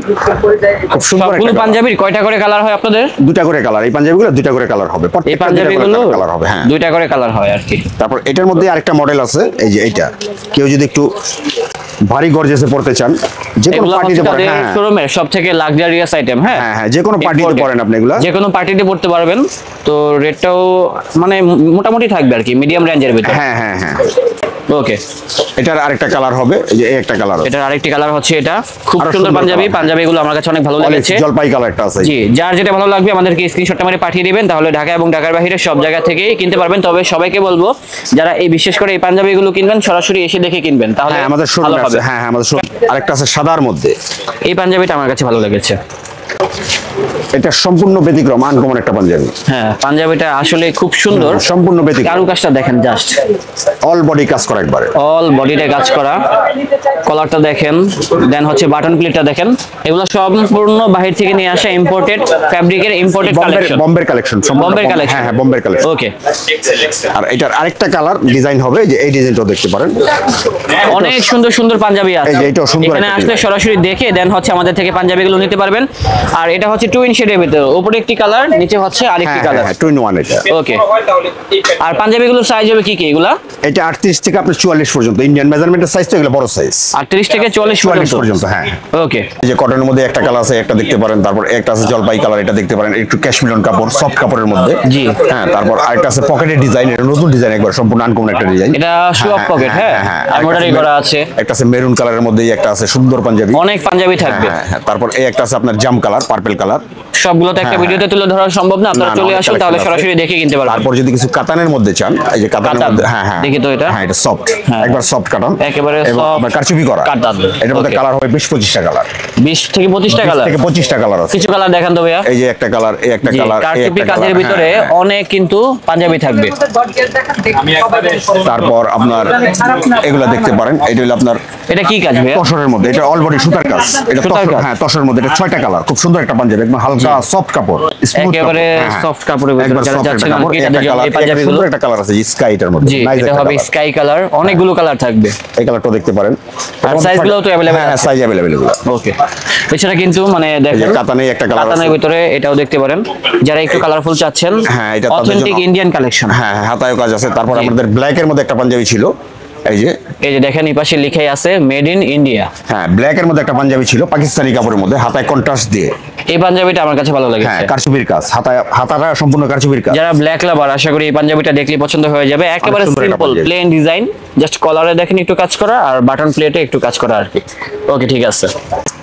S1: খুব সুন্দর
S2: সবগুলো
S1: একটা colour।
S2: পাঞ্জাবির কয়টা করে কালার হয় আপনাদের?
S1: দুটা করে কালার, এই পাঞ্জাবিগুলো দুটা করে কালার হবে।
S2: এই
S1: প্রত্যেকটা
S2: পাঞ্জাবিগুলো
S1: কালার হবে। হ্যাঁ,
S2: দুইটা করে কালার হয় আর কি।
S1: তারপর এটার মধ্যে আরেকটা মডেল আছে, এই যে এইটা। কেউ যদি একটু ভারী গর্জেসে পড়তে চান, যে কোনো
S2: এগুলো হচ্ছে
S1: পার্টিতে পরেন।
S2: তাদের
S1: হ্যাঁ,
S2: শোরুমের সবথেকে লাক্সারিয়াস আইটেম। হ্যাঁ,
S1: হ্যাঁ, হ্যাঁ, যে কোনো পার্টিতে
S2: Imported।
S1: পরেন আপনি এগুলা।
S2: যে কোনো পার্টিতে পড়তে পারবেন। তো রেটটাও মানে মোটামুটি থাকবে আর কি, মিডিয়াম রেঞ্জের ভিতরে।
S1: হ্যাঁ, হ্যাঁ, হ্যাঁ,
S2: ওকে,
S1: এটার আরেকটা কালার হবে, এই যে এই একটা কালার।
S2: এটার আরেকটি কালার হচ্ছে এটা। খুব
S1: আরো
S2: সুন্দর
S1: সুন্দর
S2: পাঞ্জাবি।
S1: colour।
S2: পাঞ্জাবিগুলো আমার কাছে অনেক ভালো লেগেছে।
S1: জলপাই কালারটা আছে।
S2: জি, যার যেটা ভালো লাগবে আমাদেরকে স্ক্রিনশটটা মেরে পাঠিয়ে দিবেন, তাহলে ঢাকা এবং ঢাকার বাইরে সব জায়গা থেকেই কিনতে পারবেন। তবে সবাইকে বলবো, যারা এই বিশেষ করে এই পাঞ্জাবিগুলো কিনবেন সরাসরি এসে দেখে কিনবেন, তাহলে
S1: হ্যাঁ, আমাদের
S2: ভালো
S1: শোরুমে
S2: হবে।
S1: আছে। হ্যাঁ, হ্যাঁ, আমাদের শোরুম। আরেকটা আছে সাদার মধ্যে।
S2: এই পাঞ্জাবিটা আমার কাছে ভালো লেগেছে।
S1: এটা সম্পূর্ণ ব্যতিক্রম, আনকমন একটা পাঞ্জাবি।
S2: হ্যাঁ, পাঞ্জাবিটা আসলে খুব সুন্দর।
S1: সম্পূর্ণ ব্যতিক্রম,
S2: কারুকাজটা দেখেন জাস্ট,
S1: অল বডি কাজ করা একবারে।
S2: অল বডিতে কাজ করা। কলারটা দেখেন, দেন হচ্ছে বাটন প্লেটটা দেখেন। এগুলো সম্পূর্ণ বাহির থেকে নিয়ে আসা ইম্পোর্টেড ফ্যাব্রিকের ইম্পোর্টেড কালেকশন।
S1: বম্বের কালেকশন।
S2: বম্বের কালেকশন।
S1: হ্যাঁ, হ্যাঁ, বম্বের কালেকশন।
S2: ওকে,
S1: আর এটার আরেকটা কালার ডিজাইন হবে, যে এই ডিজাইনটাও দেখতে পারেন।
S2: অনেক সুন্দর সুন্দর পাঞ্জাবি আছে।
S1: এই যে এটাও সুন্দর
S2: এখানে
S1: একটা
S2: আসলে
S1: design।
S2: সরাসরি দেখে দেন হচ্ছে আমাদের থেকে পাঞ্জাবিগুলো নিতে পারবেন। আর এটা হচ্ছে টুইন শেডের ভিতরে, উপরে একটি কালার, নিচে হচ্ছে আরেকটি
S1: হ্যাঁ,
S2: কালার।
S1: হ্যাঁ, 2 in 1 এটা।
S2: ওকে, আর পাঞ্জাবিগুলোর সাইজ হবে কি কি এগুলা?
S1: এটা 38 থেকে আপনার 44 পর্যন্ত ইন্ডিয়ান মেজারমেন্টের সাইজ তো এগুলো বড় সাইজ।
S2: 38 থেকে 44
S1: 44 পর্যন্ত হ্যাঁ।
S2: ওকে,
S1: এই যে কটনের মধ্যে একটা কালার আছে, একটা দেখতে পারেন। তারপর একটা আছে জলপাই কালার, এটা দেখতে পারেন। একটু ক্যাশমিলন কাপড়, সফট কাপড়ের মধ্যে।
S2: জি।
S1: হ্যাঁ, তারপর আরেকটা আছে পকেটের ডিজাইন, এটা নতুন ডিজাইন, একবার সম্পূর্ণ আনকমন একটা ডিজাইন।
S2: এটা শো অফ পকেট, হ্যাঁ এমব্রয়ডারি করা আছে।
S1: একটা আছে মেরুন কালারের মধ্যে, একটা আছে সুন্দর পাঞ্জাবি,
S2: অনেক পাঞ্জাবি থাকবে।
S1: হ্যাঁ। তারপর এই একটা আছে আপনার জাম কালার, পার্পল কালার।
S2: সবগুলো তো একটা
S1: হ্যাঁ,
S2: ভিডিওতে তুলে ধরা সম্ভব না, আপনারা
S1: না,
S2: চলে
S1: অনেক
S2: আসুন, তাহলে
S1: collection আছে।
S2: সরাসরি দেখে কিনতে পারবেন।
S1: তারপর যদি কিছু কাতানের মধ্যে চান, এই যে কাতানের
S2: কাতান।
S1: মধ্যে, হ্যাঁ
S2: দেখি তো এটা।
S1: হ্যাঁ, এটা সফট,
S2: হ্যাঁ।
S1: একবার সফট কাতান,
S2: একেবারে
S1: এবং
S2: soft
S1: আপনার কারচুপি করা
S2: কাতান।
S1: এটার মধ্যে
S2: Okay.
S1: কালার হবে 20-25টা কালার,
S2: 20 থেকে 25টা
S1: 20
S2: কালার।
S1: থেকে 25টা কালার আছে।
S2: কিছু কালার দেখান তো ভাইয়া।
S1: এই যে একটা কালার, এই একটা
S2: জি,
S1: কালার, এই
S2: কারচুপি
S1: একটা
S2: কাজের
S1: কালার,
S2: ভিতরে
S1: হ্যাঁ, হ্যাঁ।
S2: অনেক কিন্তু পাঞ্জাবি থাকবে।
S1: তারপর আপনার এগুলা দেখতে পারেন। এটা হলো আপনার
S2: এটা কি কাজ ভাইয়া?
S1: তসরের মধ্যে, এটা অল বডি সুতার কাজ। এটা
S2: সুতার
S1: তসর,
S2: কাজ।
S1: হ্যাঁ তসরের মধ্যে, এটা 6টা কালার, খুব সুন্দর একটা পাঞ্জাবি, একদম হালকা সফট কাপড়, স্মুথ
S2: একেবারে soft কাপড়ের ভিতরে
S1: একবার
S2: যারা
S1: soft
S2: যাচ্ছেন
S1: একটা কাপড়।
S2: আর কি,
S1: এই
S2: তাদের
S1: একটা
S2: জন্য
S1: কালার,
S2: এই পাঞ্জাবিগুলো।
S1: সুন্দর একটা কালার আছে স্কাই, এটার মধ্যে
S2: জি,
S1: নাইস
S2: এটা
S1: একটা
S2: হবে
S1: কালার।
S2: স্কাই কালার, অনেকগুলো কালার থাকবে।
S1: এই কালারটাও দেখতে পারেন।
S2: আর সাইজগুলো তো অ্যাভেলেবল
S1: হ্যাঁ,
S2: আছে।
S1: সাইজ अवेलेबल এগুলো।
S2: ওকে, এছাড়া কিন্তু মানে
S1: এই যে
S2: দেখেন
S1: কাতানে একটা কালার আছে।
S2: কাতানের ভিতরে এটাও দেখতে পারেন, যারা একটু কালারফুল চাচ্ছেন।
S1: হ্যাঁ, এটা তাদের
S2: অথেন্টিক
S1: জন্য।
S2: Indian collection.
S1: হ্যাঁ, হাতায়ও কাজ আছে। তারপর
S2: জি।
S1: আমাদের ব্ল্যাক এর মধ্যে একটা পাঞ্জাবি ছিল, এই যে
S2: এই যে দেখেন এই পাশে লেখাই আছে মেড ইন ইন্ডিয়া।
S1: হ্যাঁ, ব্ল্যাক এর মধ্যে একটা পাঞ্জাবি ছিল পাকিস্তানি কাপড়ের মধ্যে, হাতায় কন্ট্রাস্ট দিয়ে।
S2: এই পাঞ্জাবিটা আমার কাছে ভালো
S1: হ্যাঁ,
S2: লেগেছে।
S1: কারচুপির কাজ, হাতাটা সম্পূর্ণ কারচুপির কাজ।
S2: যারা ব্ল্যাক লাভার, আশা করি এই পাঞ্জাবিটা দেখলে পছন্দ হয়ে যাবে। একেবারে
S1: সুন্দর একটা
S2: simple
S1: Punjabi.
S2: Plain design, just কলারে দেখেন একটু কাজ করা আর বাটন প্লেটে একটু কাজ করা আর কি। ওকে, ঠিক আছে।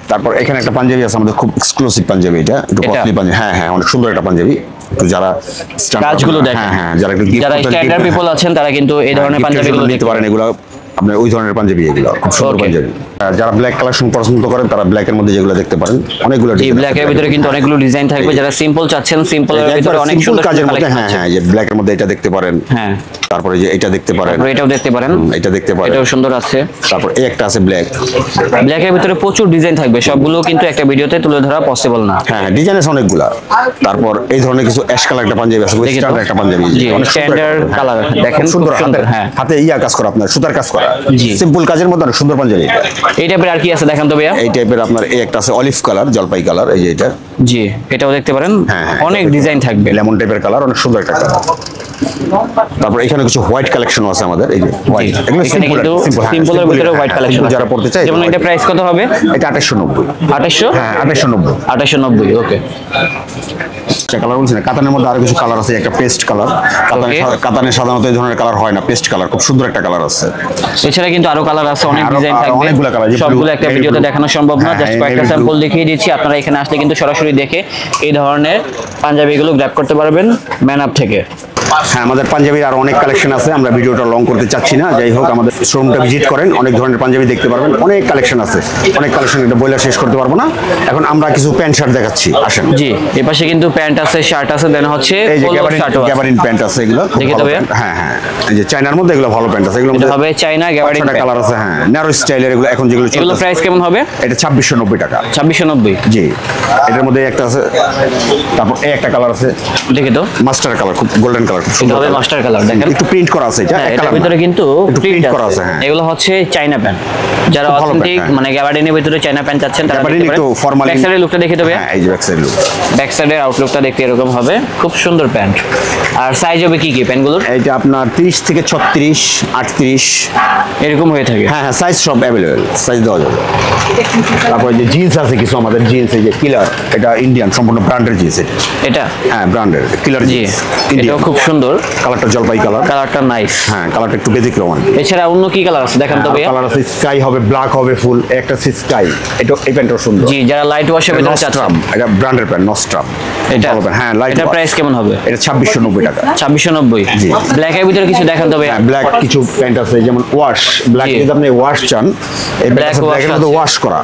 S1: তারপর এখানে একটা পাঞ্জাবি আছে আমাদের, খুব এক্সক্লুসিভ পাঞ্জাবি, এটা একটু
S2: এটা?
S1: কস্টলি পাঞ্জাবি। হ্যাঁ হ্যাঁ, অনেক সুন্দর একটা পাঞ্জাবি। একটু যারা standard-
S2: কাজগুলো দেখেন।
S1: হ্যাঁ হ্যাঁ, যারা একটু gift
S2: যারা
S1: করতে-
S2: স্ট্যান্ডার্ড
S1: gift-
S2: পিপল আছেন তারা কিন্তু এই ধরনের
S1: gift-এর
S2: পাঞ্জাবিগুলো
S1: জন্য
S2: দেখতে
S1: নিতে পারেন। এগুলো আপনার ওই ধরনের পাঞ্জাবি, এগুলো খুব সুন্দর
S2: Okay.
S1: পাঞ্জাবি। যারা ব্ল্যাক কালেকশন পছন্দ করেন তারা ব্ল্যাক এর মধ্যে যেগুলো দেখতে পারেন, অনেকগুলো
S2: এই
S1: design
S2: ব্ল্যাকের
S1: আছে
S2: ভিতরে কিন্তু
S1: black-এর।
S2: অনেকগুলো ডিজাইন থাকবে। যারা সিম্পল চাচ্ছেন, সিম্পলের
S1: একবার
S2: ভিতরে অনেক
S1: simple
S2: সুন্দর
S1: কাজের মধ্যে,
S2: কালেকশন
S1: হ্যাঁ
S2: আছে।
S1: হ্যাঁ, এই যে ব্ল্যাক এর মধ্যে এটা দেখতে পারেন।
S2: হ্যাঁ,
S1: তারপরে যে এটা দেখতে পারেন,
S2: তারপরে এটাও দেখতে পারেন,
S1: এটা দেখতে পারেন।
S2: এটাও সুন্দর আছে।
S1: তারপর এই একটা আছে ব্ল্যাক।
S2: ব্ল্যাকের ভিতরে প্রচুর ডিজাইন থাকবে, সবগুলো কিন্তু একটা ভিডিওতে তুলে ধরা পসিবল না।
S1: হ্যাঁ, ডিজাইন আছে অনেকগুলা। তারপর এই ধরনের কিছু অ্যাশ কালার একটা পাঞ্জাবি আছে,
S2: দেখি তো।
S1: স্ট্যান্ডার্ড একটা পাঞ্জাবি,
S2: জি,
S1: অনেক
S2: স্ট্যান্ডার্ড কালার দেখেন,
S1: খুব সুন্দর,
S2: খুব সুন্দর। হ্যাঁ,
S1: হাতে ইয়া কাজ করা, আপনার সুতার কাজ করা,
S2: জি।
S1: সিম্পল কাজের মধ্যে অনেক সুন্দর পাঞ্জাবি এটা।
S2: এই টাইপের আর কি আছে দেখান তো ভাইয়া।
S1: এই টাইপের আপনার এই একটা আছে অলিভ কালার, জলপাই কালার, এই যে এটা
S2: জি, এটাও দেখতে পারেন,
S1: হ্যাঁ, হ্যাঁ,
S2: অনেক
S1: এটা
S2: ডিজাইন থাকবে।
S1: লেমন টাইপের কালার, অনেক সুন্দর একটা কালার। তারপর এখানে কিছু হোয়াইট কালেকশনও আছে আমাদের, এই যে হোয়াইট, এগুলো
S2: এখানে
S1: সিম্পল,
S2: কিন্তু সিম্পলের ভিতরে হোয়াইট কালেকশন
S1: যারা পড়তে চায়,
S2: যেমন এটা প্রাইস কত হবে?
S1: এটা 2890।
S2: 2800,
S1: হ্যাঁ, 2890।
S2: 2890। ওকে,
S1: একটা কালার বলছি না, কাতানের মধ্যে আরো কিছু কালার আছে, একটা পেস্ট কালার।
S2: Okay.
S1: কাতানে সাধারণত এই ধরনের কালার হয় না, পেস্ট কালার, খুব সুন্দর একটা কালার আছে।
S2: এছাড়া কিন্তু আরো কালার আছে, অনেক
S1: আরো-
S2: ডিজাইন
S1: আরো
S2: থাকবে।
S1: অনেকগুলো colour, যে
S2: সবগুলো
S1: blue,
S2: একটা
S1: navy
S2: ভিডিওতে
S1: blue।
S2: দেখানো সম্ভব না,
S1: হ্যাঁ,
S2: জাস্ট
S1: navy
S2: কয়েকটা
S1: blue।
S2: স্যাম্পল দেখিয়ে দিচ্ছি। আপনারা এখানে আসলে কিন্তু সরাসরি দেখে এই ধরনের পাঞ্জাবিগুলো গ্র্যাব করতে পারবেন ম্যান আপ থেকে।
S1: হ্যাঁ, আমাদের পাঞ্জাবির আরো অনেক কালেকশন আছে, আমরা ভিডিওটা লং করতে চাচ্ছি না। যাই হোক, আমাদের শোরুমটা ভিজিট করেন, অনেক ধরনের পাঞ্জাবি দেখতে পারবেন, অনেক কালেকশন আছে, অনেক কালেকশন, এটা বইলা শেষ করতে পারবো না। এখন আমরা কিছু প্যান্ট শার্ট দেখাচ্ছি, আসেন।
S2: জি, এই পাশে কিন্তু প্যান্ট আছে, শার্ট আছে, দেন হচ্ছে
S1: এই যে
S2: পোলো শার্টও আছে।
S1: গ্যাবারিন প্যান্ট আছে, এগুলো খুব
S2: দেখি
S1: ভালো
S2: তবে।
S1: প্যান্ট। হ্যাঁ হ্যাঁ, এই যে চায়নার মধ্যে এগুলো ভালো প্যান্ট আছে, এগুলো
S2: এটা হবে চাইনা গ্যাবার্ডিন প্যান্ট।
S1: কালার আছে, হ্যাঁ, ন্যারো স্টাইলের এগুলো এখন যেগুলো
S2: এগুলো
S1: চলতেছে।
S2: প্রাইস কেমন হবে?
S1: এটা 2690 টাকা।
S2: 2690।
S1: জি, এটার মধ্যে একটা আছে। তারপর এই একটা কালার আছে,
S2: দেখি তো,
S1: মাস্টার কালার, খুব গোল্ডেন কালার, খুব
S2: এটা
S1: সুন্দর
S2: হবে
S1: colour।
S2: মাস্টার কালার, দেখেন।
S1: একটু প্রিন্ট করা আছে, এটা
S2: হ্যাঁ,
S1: এক
S2: এটার
S1: colour
S2: ভিতরে
S1: না।
S2: কিন্তু
S1: একটু
S2: প্রিন্ট
S1: print করা আছে, হ্যাঁ।
S2: এগুলো হচ্ছে চাইনা প্যান্ট। যারা
S1: খুব ভালো
S2: অথেন্টিক
S1: প্যান্ট, হ্যাঁ।
S2: মানে গ্যাবার্ডিনের ভিতরে চাইনা প্যান্ট চাচ্ছেন তারা
S1: গ্যাবার্ডিন
S2: দেখতে
S1: একটু
S2: পারেন।
S1: formal-
S2: ব্যাক সাইডের লুকটা দেখে দেবে।
S1: হ্যাঁ, এই যে ব্যাক সাইড লুক।
S2: ব্যাক সাইডের আউটলুকটা দেখতে এরকম হবে, খুব সুন্দর প্যান্ট। আর সাইজ হবে কি কি প্যান্টগুলোর?
S1: এইটা আপনার 30 থেকে 36, 38,
S2: এরকম হয়ে থাকে।
S1: হ্যাঁ হ্যাঁ, সাইজ সব অ্যাভেলেবেল, সাইজ দেওয়া যাবে। তারপর যে জিন্স আছে কিছু, আমাদের জিন্স, এই যে কিলার, এটা ইন্ডিয়ান সম্পূর্ণ ব্র্যান্ডের জিন্স এটা।
S2: এটা
S1: হ্যাঁ, ব্র্যান্ডের কিলার
S2: জি,
S1: জিন্স,
S2: এটাও
S1: ইন্ডিয়ান।
S2: খুব সুন্দর,
S1: কালারটা জলপাই কালার।
S2: কালারটা নাইস।
S1: হ্যাঁ, কালারটা একটু ব্যতিক্রম আর কি।
S2: এছাড়া অন্য কি কালার আছে দেখান তো ভাইয়া।
S1: কালার আছে স্কাই হবে, ব্ল্যাক হবে ফুল, একটা স্কাই, এটা এই প্যান্টটাও সুন্দর।
S2: জি, যারা লাইট ওয়াশের ভিতরে চাচ্ছেন,
S1: নস্ট্রাম, এটা ব্র্যান্ডের প্যান্ট, নস্ট্রাম।
S2: এটা
S1: ভালো প্যান্ট, হ্যাঁ, লাইট।
S2: এটা প্রাইস কেমন হবে?
S1: এটা 2690 টাকা।
S2: 2690।
S1: জি।
S2: ব্ল্যাকের ভিতরে কিছু দেখান তো ভাইয়া।
S1: হ্যাঁ, ব্ল্যাক কিছু প্যান্ট আছে, যেমন ওয়াশ ব্ল্যাক,
S2: জি।
S1: যদি আপনি ওয়াশ চান, এই
S2: Black wash
S1: ব্ল্যাকের মধ্যে
S2: আছে।
S1: ওয়াশ করা,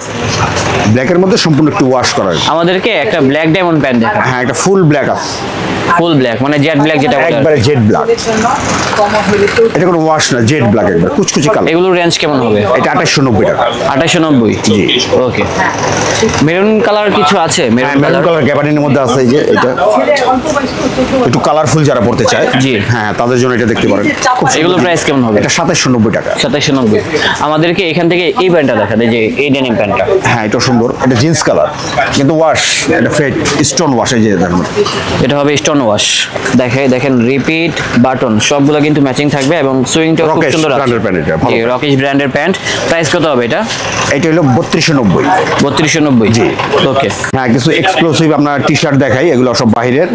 S1: ব্ল্যাকের মধ্যে সম্পূর্ণ একটু ওয়াশ করা।
S2: আমাদেরকে একটা ব্ল্যাক ডায়মন্ড প্যান্ট দেখান।
S1: হ্যাঁ, একটা ফুল ব্ল্যাক আছে,
S2: ফুল ব্ল্যাক মানে জেড ব্ল্যাক যেটা বলে।
S1: একবারে জেড ব্ল্যাক, এটা কোনো ওয়াশ না, জেড ব্ল্যাক, একবার কুচকুচি কালার।
S2: এগুলোর রেঞ্জ কেমন হবে?
S1: এটা 2890 টাকা।
S2: 2890।
S1: জি।
S2: ওকে, মেরুন কালার কিছু আছে?
S1: হ্যাঁ,
S2: মেরুন
S1: মেরুন
S2: কালার।
S1: কালার গ্যাবার্ডিনের মধ্যে আছে, এই যে এটা একটু কালারফুল যারা পড়তে চায়,
S2: জি।
S1: হ্যাঁ, তাদের জন্য এটা দেখতে পারেন। খুব সুন্দর।
S2: এগুলো প্রাইস কেমন হবে?
S1: এটা 2790 টাকা।
S2: 2790। আমাদেরকে এখান থেকে এই প্যান্টটা দেখান, এই যে এই ডেনিম প্যান্টটা।
S1: হ্যাঁ, এটা সুন্দর, এটা জিন্স কালার, কিন্তু ওয়াশ, এটা ফেট স্টোন ওয়াশ, এই যে দেখুন।
S2: এটা হবে স্টোন ওয়াশ। দেখেন রিপিট বাটন সবগুলো কিন্তু ম্যাচিং থাকবে এবং সুইংটাও খুব
S1: Rockish
S2: সুন্দর আছে।
S1: brand-এর pant এটা, ভালো।
S2: জি, রকিশ ব্র্যান্ডের প্যান্ট। প্রাইস কত হবে এটা?
S1: এটা হলো 3290।
S2: 3290।
S1: জি।
S2: ওকে।
S1: হ্যাঁ, কিছু এক্সক্লুসিভ আপনার টি শার্ট দেখাই, এগুলো সব বাহিরের।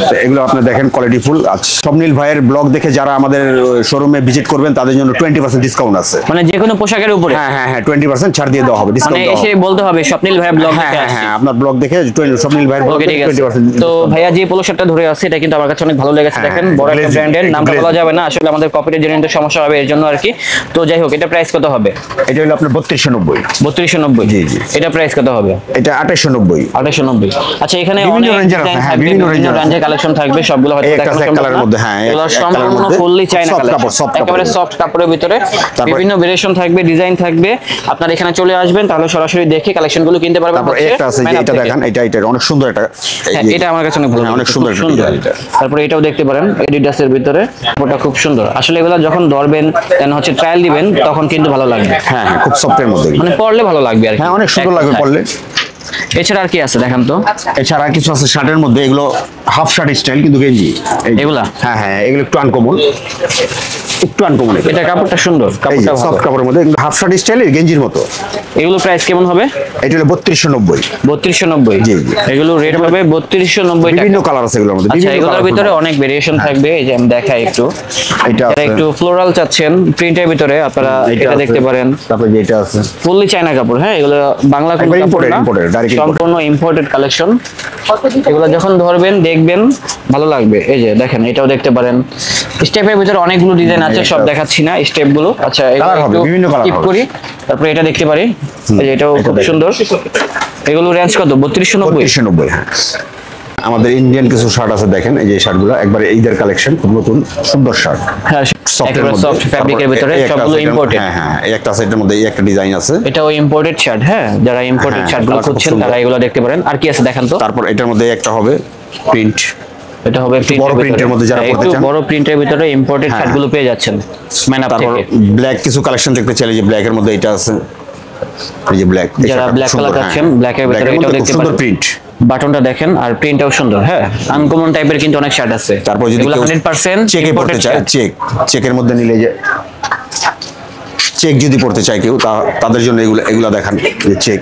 S1: তো এগুলো আপনি দেখেন কোয়ালিটি ফুল। আচ্ছা, স্বপ্নিল ভাইয়ের ব্লগ দেখে যারা আমাদের শোরুমে ভিজিট করবেন তাদের জন্য 20% ডিসকাউন্ট আছে।
S2: মানে যে কোনো পোশাকের উপরে?
S1: হ্যাঁ 20% ছাড় দিয়ে দেওয়া হবে,
S2: মানে
S1: ডিসকাউন্ট দেওয়া
S2: এসে
S1: হবে।
S2: বলতে হবে স্বপ্নিল ভাইয়ের ব্লগ দেখে আসছি।
S1: হ্যাঁ, আপনার ব্লগ দেখে স্বপ্নিল ভাইয়ের ব্লগ
S2: ওকে,
S1: দেখে
S2: ঠিক আছে।
S1: 20%
S2: তো ভাইয়া যে পোলো শার্টটা ধরে আছে এটা কিন্তু আমার কাছে অনেক ভালো লেগেছে। দেখেন বড় একটা
S1: glazing,
S2: ব্র্যান্ডের, নামটা
S1: glazing।
S2: বলা যাবে না আসলে, আমাদের কপিরাইট জনিত সমস্যা হবে এর জন্য আর কি। তো যাই হোক, এটা প্রাইস কত হবে?
S1: এটা হলো আপনার 3290।
S2: 3290।
S1: জি।
S2: এটা প্রাইস কত হবে?
S1: এটা 2890।
S2: 2890। আচ্ছা, এখানে
S1: বিভিন্ন
S2: অনেক
S1: range-এর আছে,
S2: ডিজাইন
S1: হ্যাঁ,
S2: থাকবে,
S1: বিভিন্ন
S2: বিভিন্ন
S1: range-এর
S2: রেঞ্জের কালেকশন থাকবে, সবগুলো হয়তো
S1: এই একটা
S2: দেখানো
S1: এক
S2: সম্ভব
S1: কালারের
S2: না।
S1: মধ্যে, হ্যাঁ,
S2: এগুলো
S1: এক কালারের
S2: সম্পূর্ণ
S1: মধ্যে।
S2: ফুললি চায়না
S1: Soft
S2: কালেকশন,
S1: কাপড়, soft কাপড়।
S2: একেবারে সফট কাপড়ের ভিতরে বিভিন্ন ভেরিয়েশন থাকবে, ডিজাইন থাকবে। আপনারা এখানে চলে আসবেন, তাহলে সরাসরি দেখে কালেকশনগুলো কিনতে পারবেন।
S1: তারপর একটা আছে যে এটা দেখেন, এটা অনেক সুন্দর একটা, এই
S2: হ্যাঁ,
S1: যে-
S2: এটা আমার কাছে অনেক ভালো
S1: হ্যাঁ, অনেক
S2: লাগছে,
S1: সুন্দর
S2: খুব
S1: একটা
S2: সুন্দর।
S1: design এটা।
S2: তারপরে এটাও দেখতে পারেন এডিডাসের ভিতরে, ওটা খুব সুন্দর। আসলে এগুলো যখন ধরবেন দেন হচ্ছে ট্রায়াল দিবেন তখন কিন্তু ভালো লাগবে।
S1: হ্যাঁ, খুব সফটের মধ্যে।
S2: মানে পরলে ভালো লাগবে আর কি।
S1: হ্যাঁ, অনেক সুন্দর লাগবে পরলে।
S2: এছাড়া আর কি আছে দেখান তো?
S1: এছাড়া কিছু আছে শার্টের মধ্যে, এগুলো হাফ শার্ট স্টাইল কিন্তু গেঞ্জি। এই যে।
S2: এগুলা?
S1: হ্যাঁ, এগুলো একটু আনকমন,
S2: এটা কাপড়টা সুন্দর, কাপড়টা ভালো।
S1: সফট কাপড়ের মধ্যে হাফ শার্ট স্টাইলের গেঞ্জির মতো।
S2: এগুলো প্রাইস কেমন হবে?
S1: এটা হলো 3290।
S2: 3290।
S1: জি।
S2: এগুলো রেট হবে 3290 টাকা।
S1: বিভিন্ন কালার আছে এগুলোর মধ্যে,
S2: আচ্ছা,
S1: বিভিন্ন
S2: এগুলোর
S1: colourful
S2: ভিতরে
S1: colour।
S2: অনেক ভেরিয়েশন থাকবে, এই যে আমি দেখাই একটু।
S1: এটা
S2: যারা
S1: আছে,
S2: একটু ফ্লোরাল চাচ্ছেন প্রিন্টের ভিতরে আপনারা এটা
S1: আছে,
S2: দেখতে পারেন।
S1: তারপরে যেটা আছে
S2: ফুললি চায়না কাপড়, হ্যাঁ, এগুলো বাংলা কোনো
S1: একবার
S2: কাপড় না,
S1: imported, direct imported।
S2: সম্পূর্ণ ইম্পোর্টেড কালেকশন। এগুলো যখন ধরবেন দেখবেন ভালো লাগবে। এই যে দেখেন, এটাও দেখতে পারেন। স্টেপের ভিতরে অনেকগুলো ডিজাইন আছে, সব দেখাচ্ছি না স্টেপ গুলো। আচ্ছা, এগুলো
S1: Colour হবে,
S2: একটু
S1: বিভিন্ন colour
S2: skip
S1: হবে।
S2: করি, তারপরে এটা দেখতে পারি। এই যে এটাও খুব
S1: দেখেন।
S2: সুন্দর। এগুলো রেঞ্জ কত? 3290।
S1: 3290। হ্যাঁ, আমাদের ইন্ডিয়ান কিছু শার্ট আছে, দেখেন এই যে শার্টগুলো একবারে ঈদের কালেকশন, খুব নতুন সুন্দর শার্ট।
S2: হ্যাঁ,
S1: সফটের
S2: একেবারে
S1: মধ্যে।
S2: সফট ফ্যাব্রিকের ভিতরে,
S1: এই একটা
S2: সবগুলো
S1: আছে,
S2: ইম্পোর্টেড।
S1: হ্যাঁ, এই একটা সেটের মধ্যে এই একটা ডিজাইন আছে।
S2: এটাও ইম্পোর্টেড শার্ট। হ্যাঁ, যারা ইম্পোর্টেড
S1: হ্যাঁ,
S2: শার্টগুলো
S1: colour খুব
S2: খুঁজছেন
S1: সুন্দর।
S2: তারা এগুলো দেখতে পারেন। আর কি আছে দেখান তো?
S1: তারপর এটার মধ্যে একটা হবে প্রিন্ট,
S2: এটা হবে
S1: বড় প্রিন্টের মধ্যে যারা পড়তে
S2: একটু
S1: চান।
S2: বড় প্রিন্টের ভিতরে ইম্পোর্টেড
S1: হ্যাঁ।
S2: শার্টগুলো পেয়ে যাচ্ছেন ম্যানআপ
S1: তারপর
S2: থেকে।
S1: ব্ল্যাক কিছু কালেকশন দেখতে চাইলে যে ব্ল্যাকের মধ্যে এটা আছে, এই যে ব্ল্যাক।
S2: যারা ব্ল্যাক কালার চাচ্ছেন, ব্ল্যাকের ভিতরে এটাও দেখতে
S1: সুন্দর
S2: পারেন।
S1: প্রিন্ট।
S2: বাটনটা দেখেন, আর প্রিন্টটাও সুন্দর। হ্যাঁ, আনকমন টাইপের কিন্তু অনেক শার্ট আছে।
S1: তারপর যদি
S2: এগুলো
S1: কেউ
S2: 100%
S1: চেকে পড়তে
S2: imported
S1: চায়,
S2: shirt।
S1: চেকের মধ্যে নিলে যে চেক যদি পড়তে চায় কেউ, তাদের জন্য এগুলা দেখান যে চেক।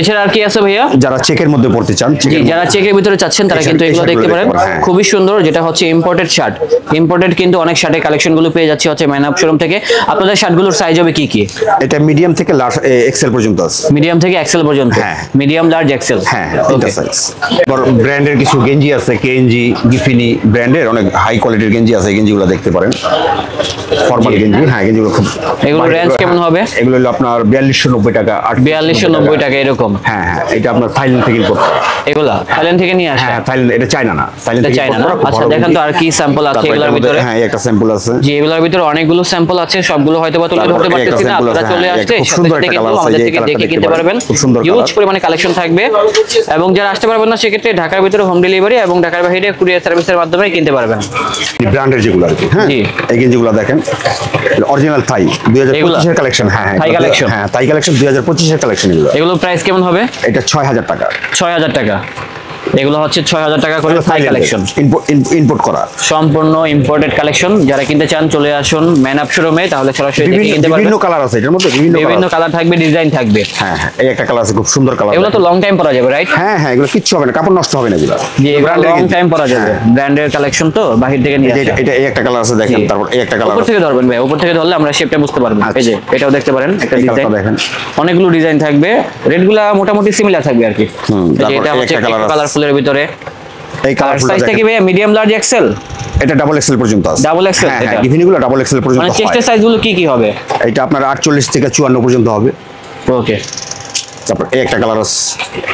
S2: এছাড়া আর কি আছে ভাইয়া?
S1: যারা চেকের মধ্যে পড়তে চান,
S2: জি, যারা চেকের ভিতরে চাচ্ছেন তারা
S1: এই
S2: কিন্তু
S1: shirt-
S2: এগুলো
S1: এই
S2: দেখতে
S1: shirt
S2: পারেন।
S1: গুলো দেখতে পারেন, হ্যাঁ।
S2: খুবই সুন্দর, যেটা হচ্ছে ইম্পোর্টেড শার্ট। ইম্পোর্টেড কিন্তু অনেক শার্টের কালেকশনগুলো পেয়ে যাচ্ছে হচ্ছে ম্যানআপ শোরুম থেকে। আপনাদের শার্টগুলোর সাইজ হবে কি কি?
S1: এটা মিডিয়াম থেকে লার্জ এক্সেল পর্যন্ত আছে।
S2: মিডিয়াম থেকে এক্সেল পর্যন্ত?
S1: হ্যাঁ।
S2: Medium, large, XL.
S1: হ্যাঁ, তিনটা সাইজ। বড় ব্র্যান্ডের কিছু গেঞ্জি আছে, কেএনজি, গিফিনি ব্র্যান্ডের অনেক হাই কোয়ালিটির গেঞ্জি আছে, এই গেঞ্জিগুলো দেখতে পারেন। ফর্মাল গেঞ্জি, হ্যাঁ, গেঞ্জিগুলো খুব।
S2: এগুলো রেঞ্জ কেমন হবে?
S1: এগুলো হলো আপনার 4290 টাকা,
S2: 4290 টাকা এরকম।
S1: হ্যাঁ, এটা আপনার থাইল্যান্ড থেকে ইম্পোর্ট করা।
S2: এগুলা থাইল্যান্ড থেকে নিয়ে আসে?
S1: হ্যাঁ, থাইল্যান্ড, এটা চায়না না, থাইল্যান্ড
S2: এটা
S1: থেকে
S2: চায়না
S1: import
S2: না?
S1: করা, খুব
S2: আচ্ছা,
S1: ভালো
S2: দেখেন তো
S1: গেঞ্জি।
S2: আর কি স্যাম্পল আছে
S1: তারপর
S2: এগুলোর
S1: এটার মধ্যে,
S2: ভিতরে?
S1: হ্যাঁ, এই একটা স্যাম্পল আছে।
S2: জি, এগুলোর ভিতরে অনেকগুলো স্যাম্পল আছে, সবগুলো হয়তো বা তুলে
S1: তারপর
S2: ধরতে
S1: এই একটা
S2: পারতেছি না।
S1: sample
S2: আপনারা
S1: আছে,
S2: চলে
S1: হ্যাঁ,
S2: আসলে
S1: খুব সুন্দর একটা
S2: কিন্তু
S1: colour আছে,
S2: আমাদের
S1: যে
S2: থেকে
S1: colourটা
S2: দেখে
S1: দেখতে
S2: কিনতে পারবেন।
S1: খুব সুন্দর
S2: হিউজ
S1: colour।
S2: পরিমাণে কালেকশন থাকবে, এবং যারা আসতে পারবেন না সেক্ষেত্রে ঢাকার ভিতরে হোম ডেলিভারি এবং ঢাকার বাইরে কুরিয়ার সার্ভিসের মাধ্যমে কিনতে পারবেন।
S1: ব্র্যান্ডের যেগুলো আর কি, হ্যাঁ,
S2: জি।
S1: এই গেঞ্জিগুলো দেখেন, অরিজিনাল থাই, 2025 এর কালেকশন। হ্যাঁ,
S2: থাই collection?
S1: হ্যাঁ, থাই কালেকশন, 2025 এর কালেকশন এগুলো।
S2: এগুলোর প্রাইস কেমন হবে?
S1: এটা 6000 টাকা।
S2: 6000 টাকা। এগুলো হচ্ছে 6000 টাকা করে থাই কালেকশন,
S1: ইম্পোর্ট করা,
S2: সম্পূর্ণ ইম্পোর্টেড কালেকশন। যারা কিনতে চান চলে আসুন ম্যানআপ শোরুমে, তাহলে সরাসরি দেখে কিনতে পারবেন।
S1: বিভিন্ন কালার আছে এটার মধ্যে,
S2: বিভিন্ন কালার থাকবে, ডিজাইন থাকবে।
S1: হ্যাঁ, এই একটা কালার আছে, খুব সুন্দর কালার।
S2: এগুলো তো লং টাইম পরা যাবে, রাইট?
S1: হ্যাঁ, এগুলো কিচ্ছু হবে না, কাপড় নষ্ট হবে না এগুলো।
S2: যে
S1: Branded
S2: লং
S1: গেঞ্জি।
S2: টাইম পরা যাবে, ব্র্যান্ডের কালেকশন তো বাহির থেকে নিয়ে আসা।
S1: এটা এই একটা কালার আছে, দেখেন।
S2: জি।
S1: তারপর এই একটা কালার
S2: উপর থেকে ধরবেন ভাই, উপর থেকে ধরলে আমরা শেপটা বুঝতে পারবো। এই যে এটাও দেখতে পারেন, একটা
S1: এই
S2: ডিজাইন,
S1: colourটা দেখেন।
S2: অনেকগুলো ডিজাইন থাকবে, রেটগুলা মোটামুটি সিমিলার থাকবে আর কি। এই যে
S1: তারপর
S2: এটা
S1: এই
S2: হচ্ছে
S1: একটা colour আছে।
S2: কালারফুলের ভিতরে।
S1: এই
S2: আর
S1: কালারফুল
S2: সাইজটা কি ভাই, মিডিয়াম, লার্জ, এক্সেল?
S1: এটা ডাবল এক্সেল পর্যন্ত আছে।
S2: Double XL
S1: হ্যাঁ,
S2: এটা?
S1: গিফিনিগুলো ডাবল এক্সেল পর্যন্ত
S2: মানে
S1: হয়।
S2: চেস্টের সাইজগুলো কি কি হবে?
S1: এটা আপনার 48 থেকে 54 পর্যন্ত হবে।
S2: ওকে।
S1: তারপর এই একটা কালার আছে,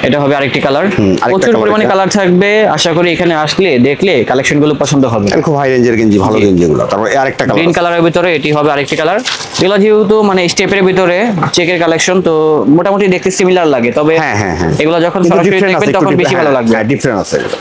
S2: এটা হবে আরেকটি কালার।
S1: আরেকটা
S2: প্রচুর
S1: colour
S2: পরিমাণে
S1: এটা।
S2: কালার থাকবে, আশা করি এখানে আসলে দেখলে কালেকশনগুলো পছন্দ হবে।
S1: এটা খুব হাই রেঞ্জের গেঞ্জি, ভালো গেঞ্জি এগুলো। তারপর এই আরেকটা কালার
S2: গ্রিন কালারের ভিতরে এটি হবে আরেকটি কালার। এগুলো যেহেতু মানে স্টেপের ভিতরে চেকের কালেকশন, তো মোটামুটি দেখতে সিমিলার লাগে, তবে
S1: হ্যাঁ,
S2: এগুলো যখন
S1: কিন্তু
S2: সরাসরি
S1: different আছে,
S2: দেখবেন
S1: একটু
S2: তখন বেশি ভালো লাগবে।
S1: হ্যাঁ, ডিফারেন্ট আছে এগুলো।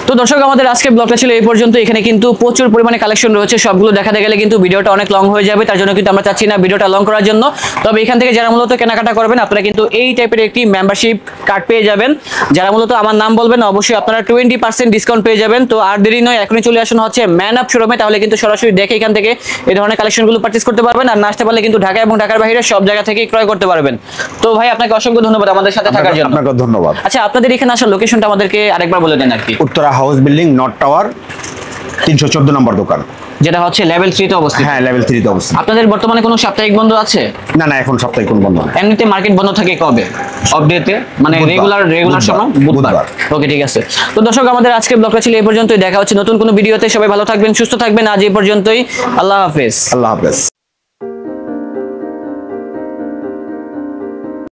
S2: তো দর্শক আমাদের আজকের ব্লগটা ছিল এই পর্যন্ত। এখানে কিন্তু প্রচুর পরিমাণে কালেকশন রয়েছে, সবগুলো দেখাতে গেলে কিন্তু ভিডিওটা অনেক লং হয়ে যাবে, তার জন্য কিন্তু আমরা চাচ্ছি না ভিডিওটা লং করার জন্য। তবে এখান থেকে যারা মূলত কেনাকাটা করবেন আপনারা কিন্তু এই টাইপের একটি মেম্বারশিপ কার্ড পেয়ে যাবেন। যারা মূলত আমার নাম বলবেন অবশ্যই আপনারা 20% ডিসকাউন্ট পেয়ে যাবেন। তো আর দেরি নয়, এখনই চলে আসুন হচ্ছে ম্যান আপ শোরুমে, তাহলে কিন্তু সরাসরি দেখে এখান থেকে এই ধরনের কালেকশনগুলো পারচেজ করতে পারবেন। আর না আসতে পারলে কিন্তু ঢাকা এবং ঢাকার বাইরে সব জায়গা থেকে ক্রয় করতে পারবেন। তো ভাই আপনাকে অসংখ্য ধন্যবাদ আমাদের সাথে থাকার জন্য।
S1: আপনাকে ধন্যবাদ।
S2: আচ্ছা আপনাদের এখানে আসার লোকেশনটা আমাদেরকে আরেকবার বলে দেন আর কি।
S1: Uttara house building, north tower, 314 নম্বর দোকান।
S2: যেটা হচ্ছে লেভেল 3 তে অবস্থিত।
S1: হ্যাঁ, লেভেল 3 তে অবস্থিত।
S2: আপনাদের বর্তমানে কোনো সাপ্তাহিক বন্ধ আছে?
S1: না না, এখন সপ্তাহে কোন বন্ধ না।
S2: এমনিতে মার্কেট বন্ধ থাকে কবে? অফ ডেতে মানে
S1: বুধবার।
S2: রেগুলার সময় বুধবার। ওকে ঠিক আছে। তো দর্শক আমাদের আজকের ব্লগটা ছিল এই পর্যন্তই। দেখা হচ্ছে নতুন কোনো ভিডিওতে। সবাই ভালো থাকবেন, সুস্থ থাকবেন। আজ এই পর্যন্তই। আল্লাহ হাফেজ।
S1: আল্লাহ হাফেজ।